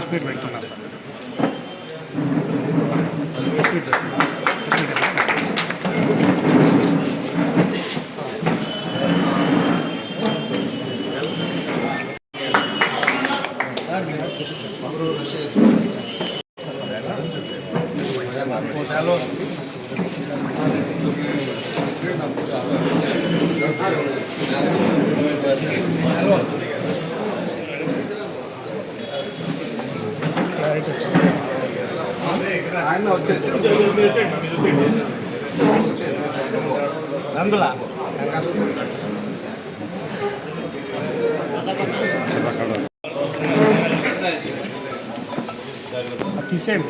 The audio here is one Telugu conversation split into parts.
స్పీడ్ పెడుతున్నారు సార్. ఆయన వచ్చేసి అందులో తీసేయండి.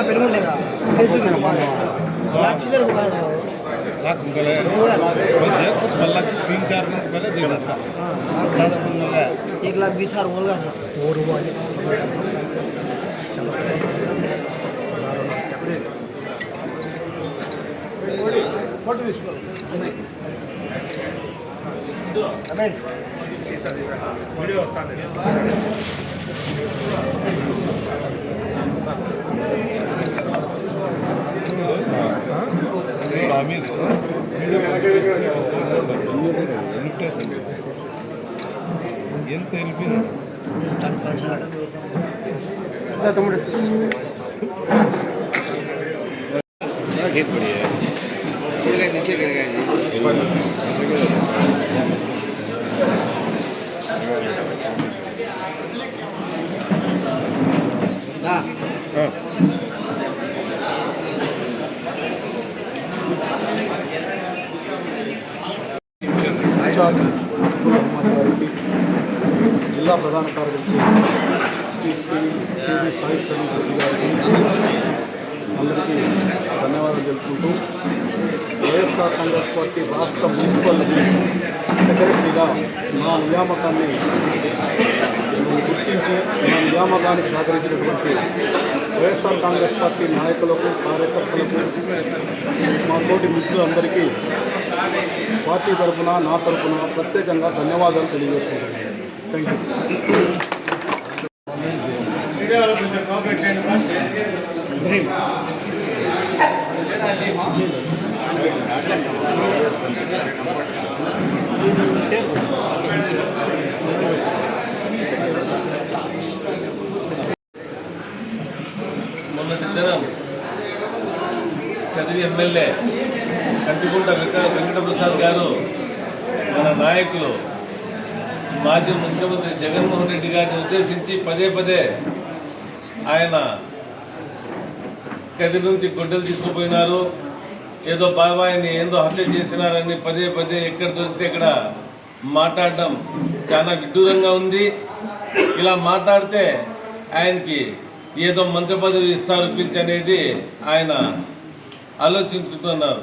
पेलूंडेगा फेसबुक में देखो कल 3-4 दिन पहले देखा सर 1,20,000 बोलगा और वो ఎంత వెళ్ళిపోయింది नीचे गिर गए జిల్లా ప్రధాన కార్యదర్శి శ్రీ కెవి సాయి ప్రణీత్ రెడ్డి గారికి అందరికీ ధన్యవాదాలు తెలుపుకుంటూ వైఎస్ఆర్ కాంగ్రెస్ పార్టీ రాష్ట్ర మున్సిపల్ సెక్రటరీగా నా నియామకాన్ని గుర్తించి నా నియామకానికి సహకరించినటువంటి వైఎస్ఆర్ కాంగ్రెస్ పార్టీ నాయకులకు కార్యకర్తలకు మా తోటి మిత్రులందరికీ పార్టీ తరఫున నా తరఫున ప్రత్యేకంగా ధన్యవాదాలు తెలియజేసుకుంటున్నాను. Thank you. మీడియాలో కొంచెం కోఆపరేట్ చేయండి. మొన్నటి దినం కదిరి ఎమ్మెల్యే కంటికుంట వెంకటప్రసాద్ గారు మన నాయకులు మాజీ ముఖ్యమంత్రి జగన్మోహన్ రెడ్డి గారిని ఉద్దేశించి పదే పదే ఆయన కదిరి నుంచి గొడ్డలు తీసుకుపోయినారు, ఏదో బాబాయిని ఏదో హత్య చేసినారని పదే పదే ఎక్కడ దొరికితే ఇక్కడ మాట్లాడడం చాలా విడ్డూరంగా ఉంది. ఇలా మాట్లాడితే ఆయనకి ఏదో మంత్రి పదవి ఇస్తారు పిలిచి అనేది ఆయన ఆలోచించుకుంటున్నారు.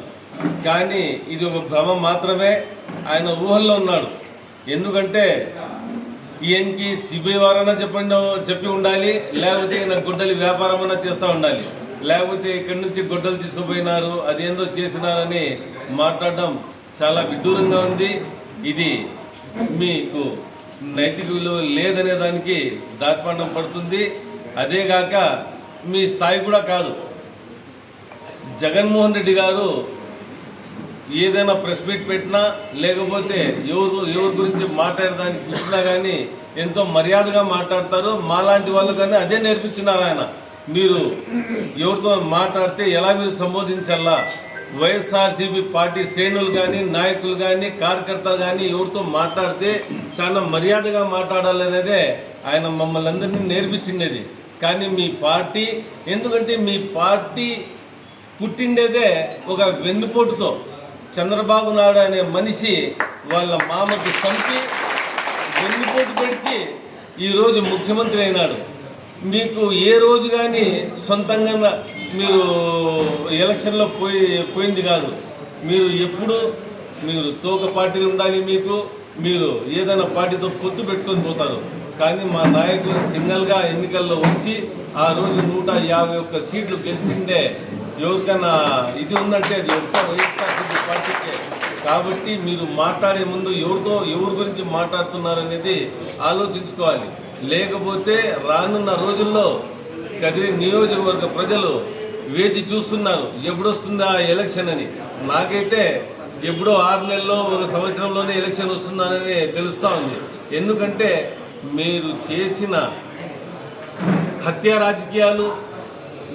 కానీ ఇది ఒక భ్రమ మాత్రమే, ఆయన ఊహల్లో ఉన్నాడు. ఎందుకంటే ఈయనకి సిబిఐ వారన్నా చెప్పి ఉండాలి, లేకపోతే ఈయన గొడ్డలి వ్యాపారం అన్నా చేస్తూ ఉండాలి, లేకపోతే ఇక్కడి నుంచి గొడ్డలు తీసుకుపోయినారు అదేందో చేసినారని మాట్లాడడం చాలా విడ్డూరంగా ఉంది. ఇది మీకు నైతిక విలువ లేదనే దానికి దార్పణం పడుతుంది. అదేగాక మీ స్థాయి కూడా కాదు. జగన్మోహన్ రెడ్డి గారు ఏదైనా ప్రెస్ మీట్ పెట్టినా లేకపోతే ఎవరి గురించి మాట్లాడడానికి కూర్చున్నా కానీ ఎంతో మర్యాదగా మాట్లాడతారు. మాలాంటి వాళ్ళు కానీ అదే నేర్పించినారు ఆయన. మీరు ఎవరితో మాట్లాడితే ఎలా మీరు సంబోధించాలా, వైఎస్ఆర్సీపీ పార్టీ శ్రేణులు కానీ నాయకులు కానీ కార్యకర్తలు కానీ ఎవరితో మాట్లాడితే చాలా మర్యాదగా మాట్లాడాలనేదే ఆయన మమ్మల్ని అందరినీ నేర్పించింది. కానీ మీ పార్టీ, ఎందుకంటే మీ పార్టీ పుట్టిండేదే ఒక వెన్నుపోటుతో. చంద్రబాబు నాయుడు అనే మనిషి వాళ్ళ మామకి చంపి వెన్నుపోటు పెడిచి ఈరోజు ముఖ్యమంత్రి అయినాడు. మీకు ఏ రోజు కానీ సొంతంగా మీరు ఎలక్షన్లో పోయింది కాదు. మీరు ఎప్పుడు మీరు తోక పార్టీలు ఉండాలి, మీరు ఏదైనా పార్టీతో పొత్తు పెట్టుకొని పోతారు. కానీ మా నాయకులు సింగల్గా ఎన్నికల్లో వచ్చి ఆ రోజు 151 సీట్లు గెలిచిందే ఎవరికైనా ఇది ఉందంటే అది ఒక్క వైఎస్ఆర్సీపీ పార్టీకే. కాబట్టి మీరు మాట్లాడే ముందు ఎవరి గురించి మాట్లాడుతున్నారనేది ఆలోచించుకోవాలి. లేకపోతే రానున్న రోజుల్లో కదిరి నియోజకవర్గ ప్రజలు వేచి చూస్తున్నారు ఎప్పుడొస్తుందా ఎలక్షన్ అని. నాకైతే ఎప్పుడో 6 నెలల్లో 1 సంవత్సరంలోనే ఎలక్షన్ వస్తుందని తెలుస్తూ ఉంది. ఎందుకంటే మీరు చేసిన హత్య రాజకీయాలు,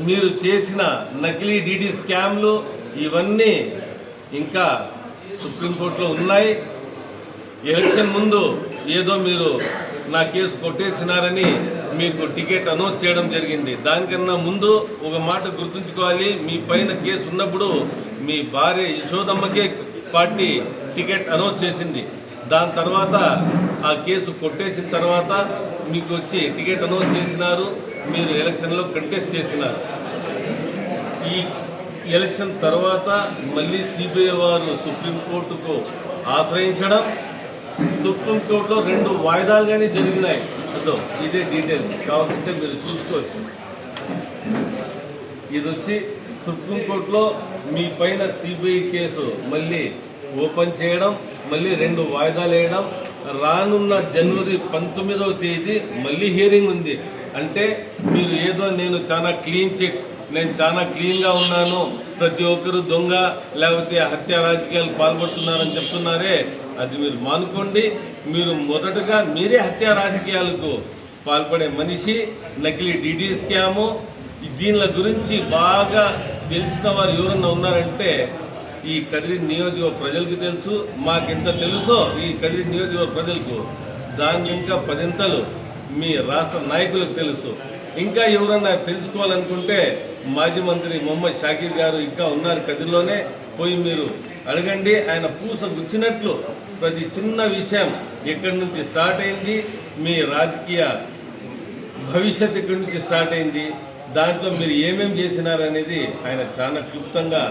మీరు చేసిన నకిలీ డీడీ స్కామ్లు ఇవన్నీ ఇంకా సుప్రీంకోర్టులో ఉన్నాయి. ఎలక్షన్ ముందు ఏదో మీరు నా కేసు కొట్టేసినారని మీకు టికెట్ అనౌన్స్ చేయడం జరిగింది. దానికన్నా ముందు ఒక మాట గుర్తుంచుకోవాలి, మీ పైన కేసు ఉన్నప్పుడు మీ భార్య యశోదమ్మకే పార్టీ టికెట్ అనౌన్స్ చేసింది. దాని తర్వాత ఆ కేసు కొట్టేసిన తర్వాత మీకు వచ్చి టికెట్ అనౌన్స్ చేసినారు, మీరు ఎలక్షన్లో కంటెస్ట్ చేసినారు. ఈ ఎలక్షన్ తర్వాత మళ్ళీ సిబిఐ వారు సుప్రీంకోర్టుకు ఆశ్రయించడం, సుప్రీంకోర్టులో 2 వాయిదాలుగానే జరిగినాయి. అదో ఇదే డీటెయిల్స్ కావాలంటే మీరు చూసుకోవచ్చు. ఇది వచ్చి సుప్రీంకోర్టులో మీ పైన సిబిఐ కేసు మళ్ళీ ఓపెన్ చేయడం, మళ్ళీ 2 వాయిదాలు వేయడం. రానున్న జనవరి 19వ తేదీ మళ్ళీ హియరింగ్ ఉంది. అంటే మీరు ఏదో నేను చాలా క్లీన్గా ఉన్నాను, ప్రతి ఒక్కరు దొంగ లేకపోతే హత్య రాజకీయాలు పాల్పడుతున్నారని చెప్తున్నారే, అది మీరు మానుకోండి. మీరు మొదటగా మీరే హత్య రాజకీయాలకు పాల్పడే మనిషి, నకిలీ డీడీ స్కాము. దీనిల గురించి బాగా తెలిసిన వారు ఎవరన్నా ఉన్నారంటే ఈ కదిరి నియోజకవర్గ ప్రజలకు తెలుసు. మాకెంత తెలుసో ఈ కదిరి నియోజకవర్గ ప్రజలకు దానికి ఇంకా 10 మీ రాష్ట్ర నాయకులకు తెలుసు. ఇంకా ఎవరన్నా తెలుసుకోవాలనుకుంటే మాజీ మంత్రి మొహమ్మద్ షాకీర్ గారు ఇంకా ఉన్నారు కదిరిలోనే, పోయి మీరు అడగండి. ఆయన పూస గుచ్చినట్లు ప్రతి చిన్న విషయం ఎక్కడి నుంచి స్టార్ట్ అయింది, మీ రాజకీయ భవిష్యత్ ఎక్కడి నుంచి స్టార్ట్ అయింది, దాంట్లో మీరు ఏమేమి చేసినారనేది ఆయన చాలా క్లుప్తంగా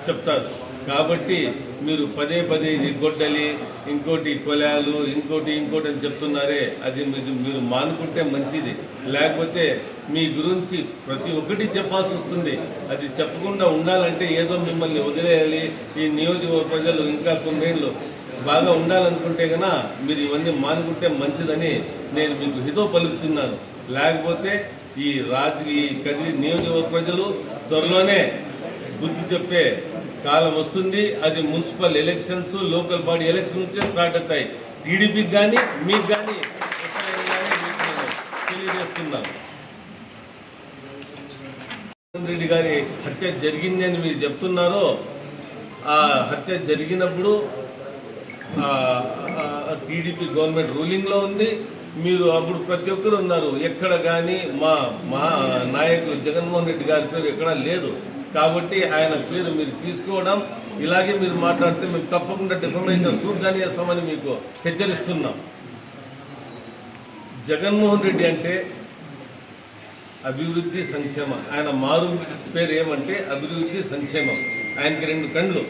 చెప్తారు. కాబట్టి మీరు పదే ఇది గొడ్డలి, ఇంకోటి కొలాలు, ఇంకోటి అని చెప్తున్నారే, అది మీరు మానుకుంటే మంచిది. లేకపోతే మీ గురించి ప్రతి ఒక్కటి చెప్పాల్సి వస్తుంది. అది చెప్పకుండా ఉండాలంటే ఏదో మిమ్మల్ని వదిలేయాలి, ఈ నియోజకవర్గ ప్రజలు ఇంకా కొన్నేళ్ళు బాగా ఉండాలనుకుంటే కన్నా మీరు ఇవన్నీ మానుకుంటే మంచిదని నేను మీకు హితో పలుకుతున్నాను. లేకపోతే ఈ కదిరి నియోజకవర్గ ప్రజలు త్వరలోనే బుద్ధి చెప్పే కాలం వస్తుంది. అది municipal elections, local body election నుంచే స్టార్ట్ అవుతాయి. టీడీపీకి కానీ మీకు కానీ తెలియజేస్తున్నాను. జగన్మోహన్ రెడ్డి గారి హత్య జరిగింది అని మీరు చెప్తున్నారో, ఆ హత్య జరిగినప్పుడు టీడీపీ గవర్నమెంట్ రూలింగ్లో ఉంది. మీరు అప్పుడు ప్రతి ఒక్కరు ఉన్నారు. ఎక్కడ కానీ మా నాయకులు జగన్మోహన్ రెడ్డి గారి పేరు ఎక్కడా లేదు. కాబట్టి ఆయన పేరు మీరు తీసుకోవడం, ఇలాగే మీరు మాట్లాడితే మేము తప్పకుండా డిఫమేషన్ సూట్ కానీ చేస్తామని మీకు హెచ్చరిస్తున్నాం. జగన్మోహన్ రెడ్డి అంటే అభివృద్ధి సంక్షేమం. ఆయన మారు పేరు ఏమంటే అభివృద్ధి సంక్షేమం. ఆయనకి 2 కళ్ళు.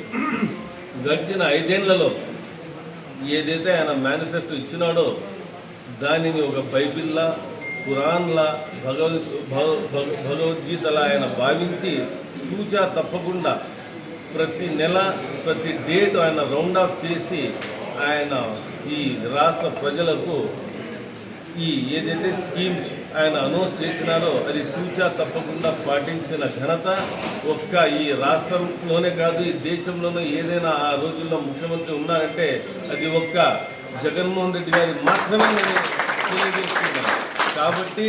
గడిచిన 5 ఏళ్లలో ఏదైతే ఆయన మేనిఫెస్టో ఇచ్చినాడో దానిని ఒక బైబిల్లా, ఖురాన్లా, భగవద్గీతలా ఆయన భావించి తూచా తప్పకుండా ప్రతి నెల ప్రతి డేట్ ఆయన రౌండ్ ఆఫ్ చేసి ఆయన ఈ రాష్ట్ర ప్రజలకు ఈ ఏదైతే స్కీమ్స్ ఆయన అనౌన్స్ చేసినారో అది తూచా తప్పకుండా పాటించిన ఘనత ఒక్క ఈ రాష్ట్రంలోనే కాదు, ఈ దేశంలోనే ఏదైనా ఆ రోజుల్లో ముఖ్యమంత్రి ఉన్నారంటే అది ఒక్క జగన్మోహన్ రెడ్డి గారి మాత్రమే నేను తెలియజేస్తున్నాను. కాబట్టి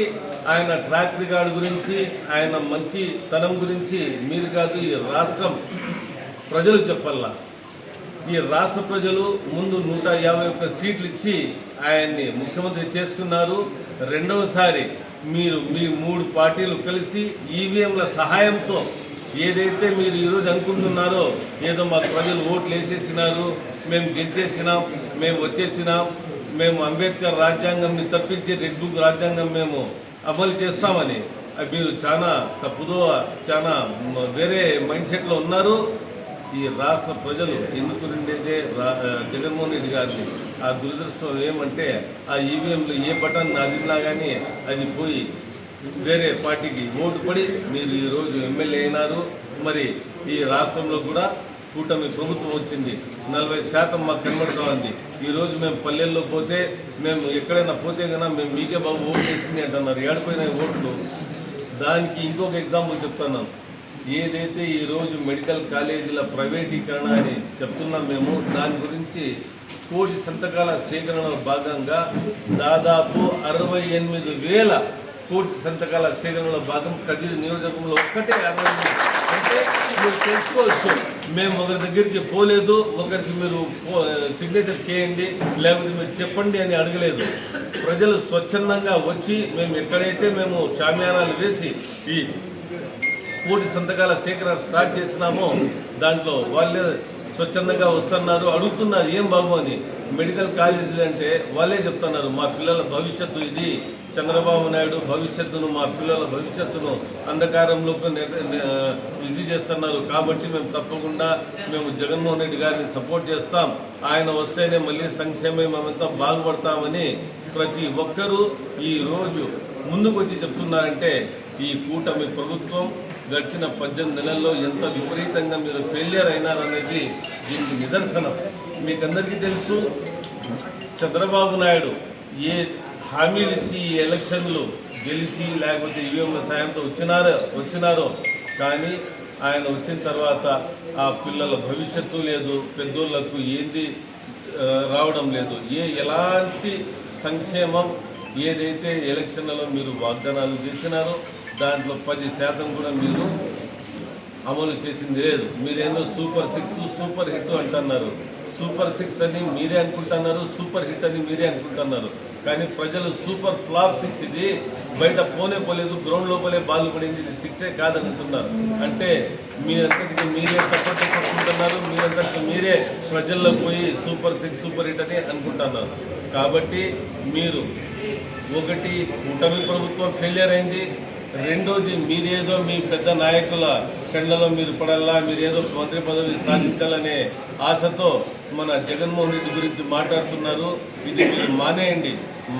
ఆయన ట్రాక్ రికార్డు గురించి, ఆయన మంచితనం గురించి మీరు కాదు, ఈ రాష్ట్రం ప్రజలు చెప్పాలా. ఈ రాష్ట్ర ప్రజలు ముందు 151 సీట్లు ఇచ్చి ఆయన్ని ముఖ్యమంత్రి చేసుకున్నారు. రెండవసారి మీ 3 పార్టీలు కలిసి ఈవీఎంల సహాయంతో ఏదైతే మీరు ఈరోజు అనుకుంటున్నారో, ఏదో మాకు ప్రజలు ఓట్లు వేసేసినారు, మేము గెలిచేసినాం, మేము వచ్చేసినాం, మేము అంబేద్కర్ రాజ్యాంగంని తప్పించి రెడ్ బుక్ రాజ్యాంగం మేము అమలు చేస్తామని మీరు చాలా తప్పుదో చాలా వేరే మైండ్ సెట్లో ఉన్నారు. ఈ రాష్ట్ర ప్రజలు ఎన్నుకునేదే జగన్మోహన్ రెడ్డి గారిని. ఆ దురదృష్టం ఏమంటే ఆ ఈవీఎంలు ఏ బటన్ అదినా కానీ అది పోయి వేరే పార్టీకి ఓటు పడి మీరు ఈరోజు ఎమ్మెల్యే అయినారు. మరి ఈ రాష్ట్రంలో కూడా కూటమి ప్రభుత్వం వచ్చింది. 40% మాకు కనబడుతూ ఉంది. ఈరోజు మేము పల్లెల్లో పోతే మేము ఎక్కడైనా పోతే కన్నా మేము మీకే బాబు ఓటు వేసింది అంటున్నారు. ఏడిపోయిన ఓట్లు. దానికి ఇంకొక ఎగ్జాంపుల్ చెప్తున్నాను. ఏదైతే ఈరోజు మెడికల్ కాలేజీల ప్రైవేటీకరణ అని చెప్తున్నాం మేము, దాని గురించి 1 కోటి సంతకాల సేకరణలో భాగంగా దాదాపు 68,000 కోటి సంతకాల సేకరణలో భాగం కదిరి నియోజకవర్గంలో ఒక్కటే 68. అంటే మీరు తెలుసుకోవచ్చు, మేము ఒకరి దగ్గరికి పోలేదు, ఒకరికి మీరు సిగ్నేచర్ చేయండి లేకపోతే మీరు చెప్పండి అని అడగలేదు. ప్రజలు స్వచ్ఛందంగా వచ్చి మేము ఎక్కడైతే మేము షామియానాలు వేసి ఈ 1 కోటి సంతకాల సేకరణ స్టార్ట్ చేసినామో దాంట్లో వాళ్ళే స్వచ్ఛందంగా వస్తున్నారు, అడుగుతున్నారు ఏం బాబు అని. మెడికల్ కాలేజీలు అంటే వాళ్ళే చెప్తున్నారు మా పిల్లల భవిష్యత్తు ఇది, చంద్రబాబు నాయుడు భవిష్యత్తును మా పిల్లల భవిష్యత్తును అంధకారంలోకి ఇది చేస్తున్నారు. కాబట్టి మేము తప్పకుండా మేము జగన్మోహన్ రెడ్డి గారిని సపోర్ట్ చేస్తాం, ఆయన వస్తేనే మళ్ళీ సంక్షేమం మేమంతా బాగుపడతామని ప్రతి ఒక్కరూ ఈరోజు ముందుకు వచ్చి చెప్తున్నారంటే ఈ కూటమి ప్రభుత్వం గడిచిన 18 నెలల్లో ఎంత విపరీతంగా మీరు ఫెయిలియర్ అయినారనేది దీనికి నిదర్శనం. మీకందరికీ తెలుసు, చంద్రబాబు నాయుడు ఏ హామీలు ఇచ్చి ఈ ఎలక్షన్లు గెలిచి లేకపోతే ఈవీఎంల సాయంతో వచ్చినారో కానీ ఆయన వచ్చిన తర్వాత ఆ పిల్లల భవిష్యత్తు లేదు, పెద్దోళ్లకు ఏంది రావడం లేదు. ఎలాంటి సంక్షేమం ఏదైతే ఎలక్షన్లలో మీరు వాగ్దానాలు చేసినారో దాంట్లో 10% కూడా మీరు అమలు చేసింది లేదు. మీరేమో సూపర్ 6 సూపర్ హిట్ అంటున్నారు. సూపర్ 6 అని మీరే అనుకుంటున్నారు, సూపర్ హిట్ అని మీరే అనుకుంటున్నారు. కానీ ప్రజలు సూపర్ ఫ్లాప్ 6 ఇది, బయట పోలేదు, గ్రౌండ్ లోపలే బాల్ పడింది, ఇది 6 కాదనుకుంటున్నారు. అంటే మీరంతటికి మీరే తప్పట్టు కొట్టుకుంటున్నారు, మీరంతటికి మీరే ప్రజల్లో పోయి సూపర్ 6 సూపర్ హిట్ అని అనుకుంటున్నారు. కాబట్టి మీరు ఒకటి కూటమి ప్రభుత్వం ఫెయిలియర్ అయింది, రెండోది మీరేదో మీ పెద్ద నాయకుల కళ్ళలో మీరు పడాలా, మీరేదో మంత్రి పదవి సాధించాలనే ఆశతో మన జగన్మోహన్ రెడ్డి గురించి మాట్లాడుతున్నారు. ఇది మీరు మానేయండి.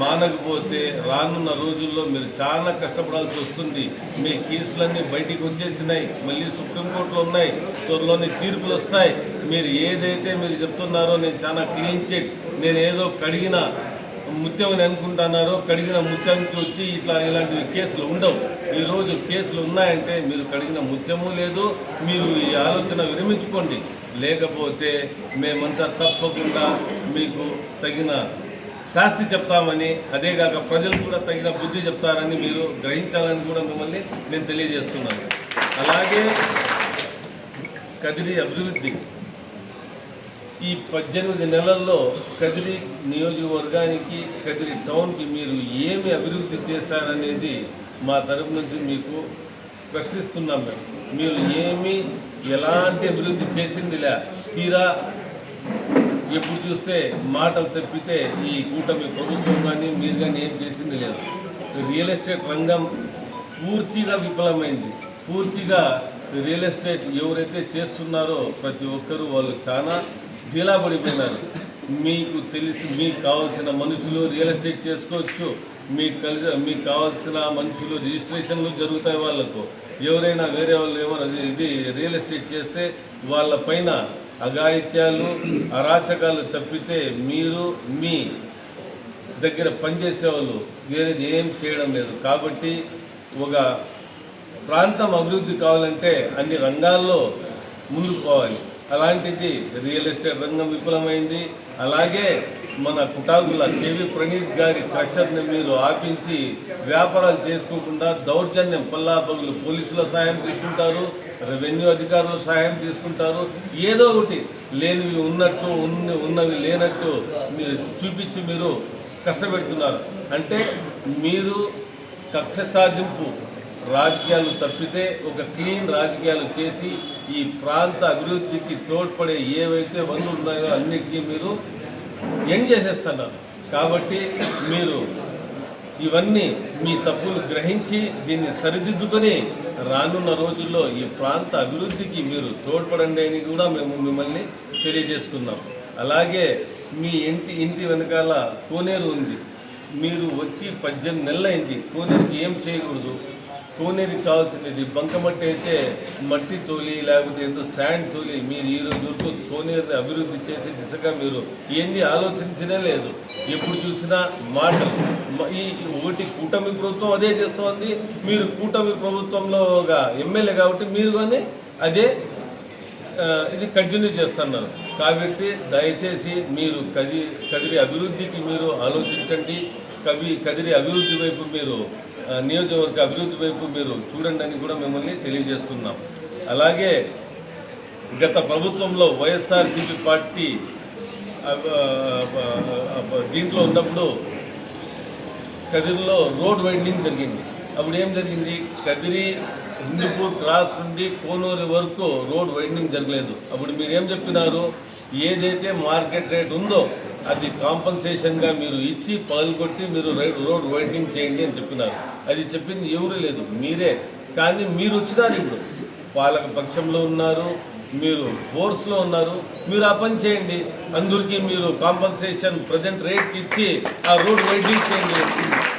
మానకపోతే రానున్న రోజుల్లో మీరు చాలా కష్టపడాల్సి వస్తుంది. మీ కేసులన్నీ బయటికి వచ్చేసినాయి, మళ్ళీ సుప్రీంకోర్టులో ఉన్నాయి, త్వరలోనే తీర్పులు వస్తాయి. మీరు ఏదైతే మీరు చెప్తున్నారో నేను చాలా క్లీన్ చిట్, నేను ఏదో కడిగిన ముత్యం అని అనుకుంటున్నారో, కడిగిన ముత్యానికి వచ్చి ఇలాంటి కేసులు ఉండవు. ఈరోజు కేసులు ఉన్నాయంటే మీరు కడిగిన ముత్యము లేదు. మీరు ఈ ఆలోచన విరమించుకోండి, లేకపోతే మేమంతా తప్పకుండా మీకు తగిన శాస్తి చెప్తామని, అదేగాక ప్రజలు కూడా తగిన బుద్ధి చెప్తారని మీరు గ్రహించాలని కూడా మిమ్మల్ని నేను తెలియజేస్తున్నాను. అలాగే కదిరి అభివృద్ధి ఈ 18 నెలల్లో కదిరి నియోజకవర్గానికి, కదిరి టౌన్కి మీరు ఏమి అభివృద్ధి చేశారనేది మా తరపు నుంచి మీకు ప్రశ్నిస్తున్నాం. మీరు ఎలాంటి అభివృద్ధి చేసిందిలే, తీరా ఎప్పుడు చూస్తే మాటలు తప్పితే ఈ కూటమి ప్రభుత్వం కానీ మీరు కానీ ఏం చేసింది లేదు. రియల్ ఎస్టేట్ రంగం పూర్తిగా విఫలమైంది. పూర్తిగా రియల్ ఎస్టేట్ ఎవరైతే చేస్తున్నారో ప్రతి ఒక్కరూ వాళ్ళు చాలా ఢీలా పడిపోయినారు. మీకు తెలిసి మీకు కావాల్సిన మనుషులు రియల్ ఎస్టేట్ చేసుకోవచ్చు, మీకు కావాల్సిన మనుషులు రిజిస్ట్రేషన్లు జరుగుతాయి. వాళ్ళకు ఎవరైనా వేరే వాళ్ళు ఏమైనా ఇది రియల్ ఎస్టేట్ చేస్తే వాళ్ళ పైన అఘాయిత్యాలు అరాచకాలు తప్పితే మీరు మీ దగ్గర పనిచేసేవాళ్ళు వేరేది ఏం చేయడం లేదు. కాబట్టి ఒక ప్రాంతం అభివృద్ధి కావాలంటే అన్ని రంగాల్లో ముందుకు పోవాలి. అలాంటిది రియల్ ఎస్టేట్ రంగం విఫలమైంది. అలాగే మన కుటాగుల కేవీ ప్రణీత్ గారి క్రషర్ని మీరు ఆపించి వ్యాపారాలు చేసుకోకుండా దౌర్జన్యం పల్లాపగులు పోలీసుల సహాయం తీసుకుంటారు, రెవెన్యూ అధికారుల సహాయం తీసుకుంటారు. ఏదో ఒకటి లేనివి ఉన్నట్టు ఉన్నవి లేనట్టు మీరు చూపించి మీరు కష్టపెడుతున్నారు. అంటే మీరు కక్ష సాధింపు రాజకీయాలు తప్పితే ఒక క్లీన్ రాజకీయాలు చేసి ఈ ప్రాంత అభివృద్ధికి తోడ్పడే ఏవైతే వనరులు ఉన్నాయో అన్నిటికీ మీరు ఎండ్ చేసేస్తున్నారు. కాబట్టి మీరు ఇవన్నీ మీ తప్పులు గ్రహించి దీన్ని సరిదిద్దుకొని రానున్న రోజుల్లో ఈ ప్రాంత అభివృద్ధికి మీరు తోడ్పడండి అని కూడా మేము మిమ్మల్ని తెలియజేస్తున్నాం. అలాగే మీ ఇంటి వెనకాల కోనేరు ఉంది. మీరు వచ్చి 18 నెలలైంది. కోనేరుకి ఏం చేయకూడదు. కోనేరుకి కావాల్సింది బంకమట్టి అయితే మట్టి తోలి, లేకపోతే ఏదో శాండ్ తోలి మీరు ఈరోజు వరకు కోనేరుని అభివృద్ధి చేసే దిశగా మీరు ఏంది ఆలోచించనే లేదు. ఎప్పుడు చూసినా మాటలు. ఈ ఒకటి కూటమి ప్రభుత్వం అదే చేస్తోంది. మీరు కూటమి ప్రభుత్వంలో ఎమ్మెల్యే కాబట్టి మీరు కానీ అదే ఇది కంటిన్యూ చేస్తున్నారు. కాబట్టి దయచేసి మీరు కదిరి అభివృద్ధికి మీరు ఆలోచించండి. కదిరి అభివృద్ధి వైపు మీరు నియోజకవర్గ అభివృద్ధి వైపు మీరు చూడండి అని కూడా మిమ్మల్ని తెలియజేస్తున్నాం. అలాగే గత ప్రభుత్వంలో వైఎస్ఆర్సీపీ పార్టీ దీంట్లో ఉన్నప్పుడు కదిరిలో రోడ్ వైండింగ్ జరిగింది. అప్పుడు ఏం జరిగింది? కదిరి హిందూపూర్ క్రాస్ నుండి కోనూరు వరకు రోడ్ వైండింగ్ జరగలేదు. అప్పుడు మీరేం చెప్పినారు? ఏదైతే మార్కెట్ రేట్ ఉందో అది కాంపన్సేషన్గా మీరు ఇచ్చి పగలగొట్టి మీరు రోడ్ వైండింగ్ చేయండి అని చెప్పినారు. అది చెప్పింది ఎవరు లేదు, మీరే. కానీ మీరు వచ్చినారు, ఇప్పుడు పాలక పక్షంలో ఉన్నారు, మీరు ఫోర్స్లో ఉన్నారు, మీరు ఆ పని చేయండి. అందరికీ మీరు కాంపన్సేషన్ ప్రజెంట్ రేట్కి ఇచ్చి ఆ రోడ్ వైండింగ్ చేయండి.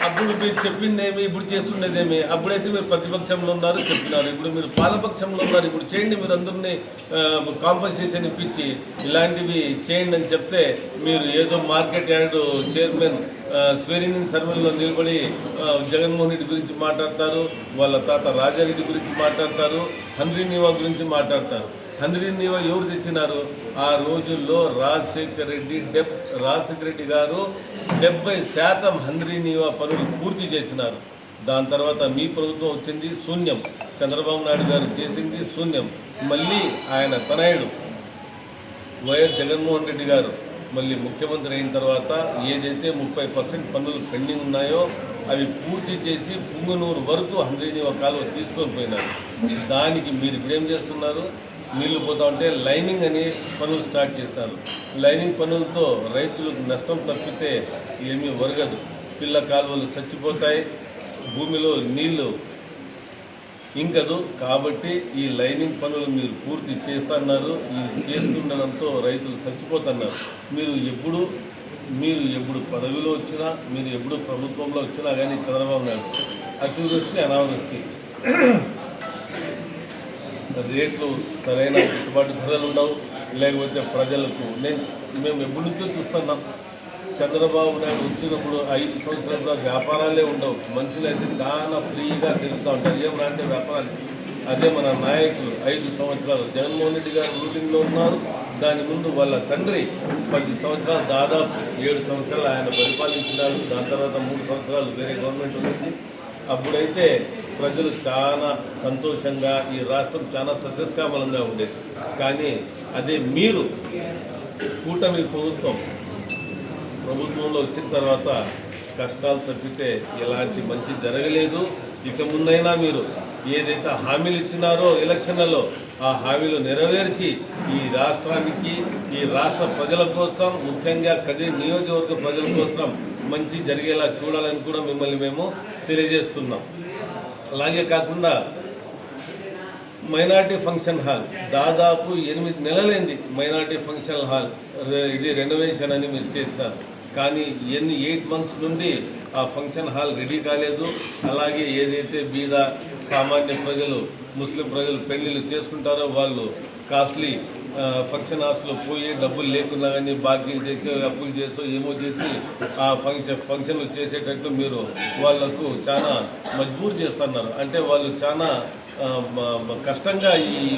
అప్పుడు మీరు చెప్పిందేమి, ఇప్పుడు చేస్తుండేదేమి? అప్పుడైతే మీరు ప్రతిపక్షంలో ఉన్నారు, చెప్పినారు. ఇప్పుడు మీరు పాలపక్షంలో ఉన్నారు, ఇప్పుడు చేయండి. మీరు అందరినీ కాంపన్సేషన్ ఇప్పించి ఇలాంటివి చేయండి అని చెప్తే మీరు ఏదో మార్కెట్ యార్డ్ చైర్మన్ స్వేరింగ్ సర్వేలో నిలబడి జగన్మోహన్ రెడ్డి గురించి మాట్లాడతారు, వాళ్ళ తాత రాజారెడ్డి గురించి మాట్లాడతారు, హంద్రీ నీవా గురించి మాట్లాడతారు. హంద్రీ నీవా ఎవరు తెచ్చినారు? ఆ రోజుల్లో రాజశేఖర రెడ్డి గారు 70% హంద్రీ నీవా పనులు పూర్తి చేసినారు. దాని తర్వాత మీ ప్రభుత్వం వచ్చింది, శూన్యం. చంద్రబాబు నాయుడు గారు చేసింది శూన్యం. మళ్ళీ ఆయన తనయుడు వైఎస్ జగన్మోహన్ రెడ్డి గారు మళ్ళీ ముఖ్యమంత్రి అయిన తర్వాత ఏదైతే 30% పనులు పెండింగ్ ఉన్నాయో అవి పూర్తి చేసి పుంగనూరు వరకు హంద్రీ నీవా కాలువ తీసుకొని పోయినారు. దానికి మీరు ఇప్పుడేం చేస్తున్నారు? నీళ్లు పోతా ఉంటే లైనింగ్ అని పనులు స్టార్ట్ చేస్తారు. లైనింగ్ పనులతో రైతులకు నష్టం తప్పితే ఏమీ ఒరగదు. పిల్ల కాలువలు చచ్చిపోతాయి, భూమిలో నీళ్లు ఇంకదు. కాబట్టి ఈ లైనింగ్ పనులు మీరు పూర్తి చేస్తున్నారు. ఇది చేస్తుండడంతో రైతులు చచ్చిపోతున్నారు. మీరు ఎప్పుడు పదవిలో వచ్చినా, మీరు ఎప్పుడు ప్రభుత్వంలో వచ్చినా కానీ చంద్రబాబు నాయుడు అతివృష్టి అనావృష్టి, రేట్లు సరైన గిట్టుబాటు ధరలు ఉండవు, లేకపోతే ప్రజలకు మేము ఎప్పటి నుంచో చూస్తున్నాం. చంద్రబాబు నాయుడు వచ్చినప్పుడు 5 సంవత్సరాల వ్యాపారాలే ఉండవు. మనుషులు అయితే చాలా ఫ్రీగా తిరుగుతూ ఉంటారు, ఏమన్నా అంటే వ్యాపారాలు. అదే మన నాయకులు 5 సంవత్సరాలు జగన్మోహన్ రెడ్డి గారు రూలింగ్లో ఉన్నారు. దాని ముందు వాళ్ళ తండ్రి 10 సంవత్సరాలు, దాదాపు 7 సంవత్సరాలు ఆయన పరిపాలించినాడు. దాని తర్వాత 3 సంవత్సరాలు వేరే గవర్నమెంట్ ఉంది. అప్పుడైతే ప్రజలు చాలా సంతోషంగా, ఈ రాష్ట్రం చాలా సస్యశ్యామలంగా ఉండేది. కానీ అదే మీరు కూటమి ప్రభుత్వంలో వచ్చిన తర్వాత కష్టాలు తప్పితే ఎలాంటి మంచి జరగలేదు. ఇక ముందైనా మీరు ఏదైతే హామీలు ఇచ్చినారో ఎలక్షన్లలో ఆ హామీలు నెరవేర్చి ఈ రాష్ట్రానికి, ఈ రాష్ట్ర ప్రజల కోసం, ముఖ్యంగా కదిరి నియోజకవర్గ ప్రజల కోసం మంచి జరిగేలా చూడాలని కూడా మిమ్మల్ని మేము తెలియజేస్తున్నాం. అలాగే కాకుండా మైనార్టీ ఫంక్షన్ హాల్ దాదాపు 8 నెలలైంది. మైనార్టీ ఫంక్షన్ హాల్ ఇది రెనోవేషన్ అని మీరు చేసినారు. కానీ 8 మంత్స్ నుండి ఆ ఫంక్షన్ హాల్ రెడీ కాలేదు. అలాగే ఏదైతే బీద సామాన్య ప్రజలు, ముస్లిం ప్రజలు పెళ్లిళ్ళు చేసుకుంటారో వాళ్ళు కాస్ట్లీ ఫంక్షన్ హాల్స్లో పోయి డబ్బులు లేకున్నా కానీ బాకీలు చేసి, అప్పులు చేసో ఏమో చేసి ఆ ఫంక్షన్లు చేసేటట్లు మీరు వాళ్లకు చాలా మజ్బూర్ చేస్తున్నారు. అంటే వాళ్ళు చాలా కష్టంగా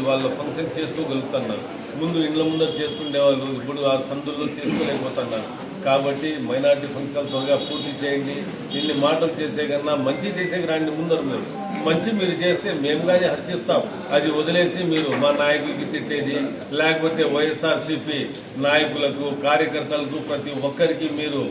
వాళ్ళ ఫంక్షన్ చేసుకోగలుగుతున్నారు. ముందు ఇండ్ల ముందర చేసుకునే వాళ్ళు ఇప్పుడు ఆ సందుల్లో చేసుకోలేకపోతున్నారు. కాబట్టి మైనార్టీ ఫంక్షన్ త్వరగా పూర్తి చేయండి. ఇన్ని మాటలు చేసే కన్నా మంచి చేసే రండి ముందరు. మీరు మంచి మీరు చేస్తే మేము కానీ హర్షిస్తాం. అది వదిలేసి మీరు మా నాయకులకి తిట్టేది, లేకపోతే వైఎస్ఆర్సీపీ నాయకులకు, కార్యకర్తలకు, ప్రతి ఒక్కరికి మీరు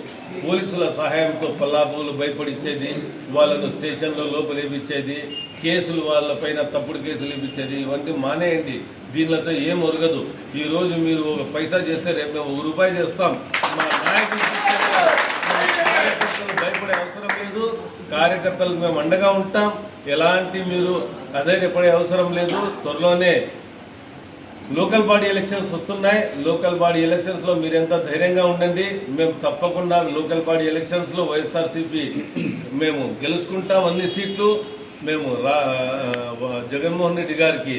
పోలీసుల సహాయంతో పల్లాపులు భయపడిచ్చేది, వాళ్ళను స్టేషన్లో లోపలేపించేది, కేసులు వాళ్ళపైన తప్పుడు కేసులు ఇప్పించేది, ఇవన్నీ మానేయండి. దీనితో ఏం ఒరగదు. ఈరోజు మీరు 1 పైసా చేస్తే రేపు మేము 1 రూపాయి చేస్తాం. మా నాయకులు భయపడే భయపడే అవసరం లేదు. కార్యకర్తలకు మేము అండగా ఉంటాం. ఎలాంటి మీరు అధైర్యపడే అవసరం లేదు. త్వరలోనే లోకల్ బాడీ ఎలక్షన్స్ వస్తున్నాయి. లోకల్ బాడీ ఎలక్షన్స్లో మీరు ఎంత ధైర్యంగా ఉండండి. మేము తప్పకుండా లోకల్ బాడీ ఎలక్షన్స్లో వైఎస్ఆర్సీపీ మేము గెలుచుకుంటాం. అన్ని సీట్లు మేము జగన్మోహన్ రెడ్డి గారికి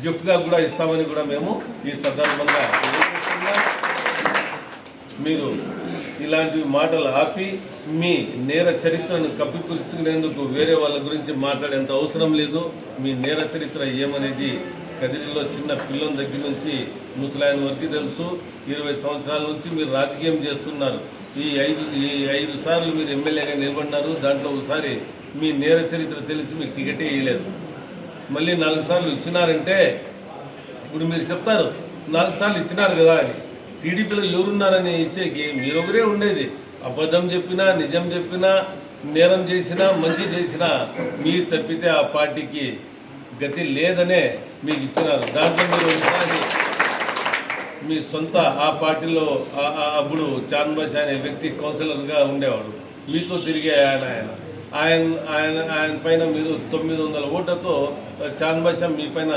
గిఫ్ట్గా కూడా ఇస్తామని కూడా మేము ఈ సందర్భంగా తెలియజేస్తున్నాం. మీరు ఇలాంటి మాటలు ఆపి మీ నేర చరిత్రను కప్పిపుచ్చుకునేందుకు వేరే వాళ్ళ గురించి మాట్లాడేంత అవసరం లేదు. మీ నేర చరిత్ర ఏమనేది కదిరిలో చిన్న పిల్లల దగ్గర నుంచి ముసలాయన వరకు తెలుసు. 20 సంవత్సరాల నుంచి మీరు రాజకీయం చేస్తున్నారు. ఈ ఐదు సార్లు మీరు ఎమ్మెల్యేగా నిలబడినారు. దాంట్లో ఒకసారి మీ నేర చరిత్ర తెలిసి మీకు టికెటే ఇవ్వలేదు. మళ్ళీ 4 సార్లు ఇచ్చినారంటే ఇప్పుడు మీరు చెప్తారు 4 సార్లు ఇచ్చినారు కదా అని. టీడీపీలో ఎవరున్నారని ఇచ్చేకి మీరొకరే ఉండేది. అబద్ధం చెప్పినా నిజం చెప్పినా నేరం చేసినా మంచి చేసినా మీరు తప్పితే ఆ పార్టీకి గతి లేదనే మీకు ఇచ్చినారు. దాంట్లో మీరు ఒకసారి మీ సొంత ఆ పార్టీలో అప్పుడు చాన్బాష్ అనే వ్యక్తి కౌన్సిలర్గా ఉండేవాడు. మీతో తిరిగే ఆయన పైన మీరు 900 ఓట్లతో చాన్బాషా మీ పైన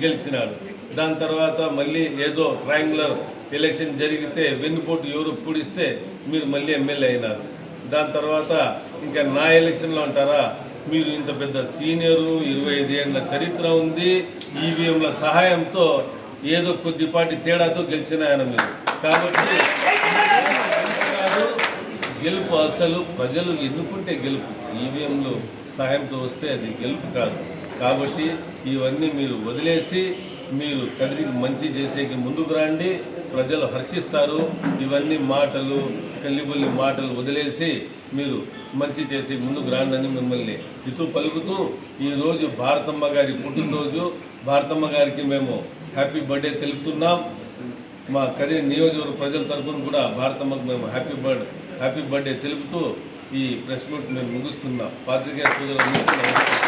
గెలిచినాడు. దాని తర్వాత మళ్ళీ ఏదో ట్రయాంగులర్ ఎలక్షన్ జరిగితే వెన్నుపోటు ఎవరు పూడిస్తే మీరు మళ్ళీ ఎమ్మెల్యే అయినారు. దాని తర్వాత ఇంకా నా ఎలక్షన్లో అంటారా, మీరు ఇంత పెద్ద సీనియరు, 25 ఏళ్ళ చరిత్ర ఉంది, ఈవీఎంల సహాయంతో ఏదో కొద్దిపాటి తేడాతో గెలిచిన ఆయన మీరు. కాబట్టి గెలుపు అసలు ప్రజలు ఎన్నుకుంటే గెలుపు, ఈవీఎంలు సహాయంతో వస్తే అది గెలుపు కాదు. కాబట్టి ఇవన్నీ మీరు వదిలేసి మీరు కదిరికి మంచి చేసేకి ముందుకు రండి. ప్రజలు హర్షిస్తారు. ఇవన్నీ మాటలు కల్లిబుల్లి మాటలు వదిలేసి మీరు మంచి చేసి ముందుకు రాండి మిమ్మల్ని హితూ పలుకుతూ ఈరోజు భారతమ్మ గారి పుట్టినరోజు. భారతమ్మ గారికి మేము హ్యాపీ బర్త్డే తెలుపుతున్నాం. మా కదిరి నియోజకవర్గ ప్రజల తరఫున కూడా భారతమ్మకు మేము హ్యాపీ బర్త్డే తెలుపుతూ ఈ ప్రెస్ మీట్ మేము ముగిస్తున్నాం. పాత్రికేయ సోదరులు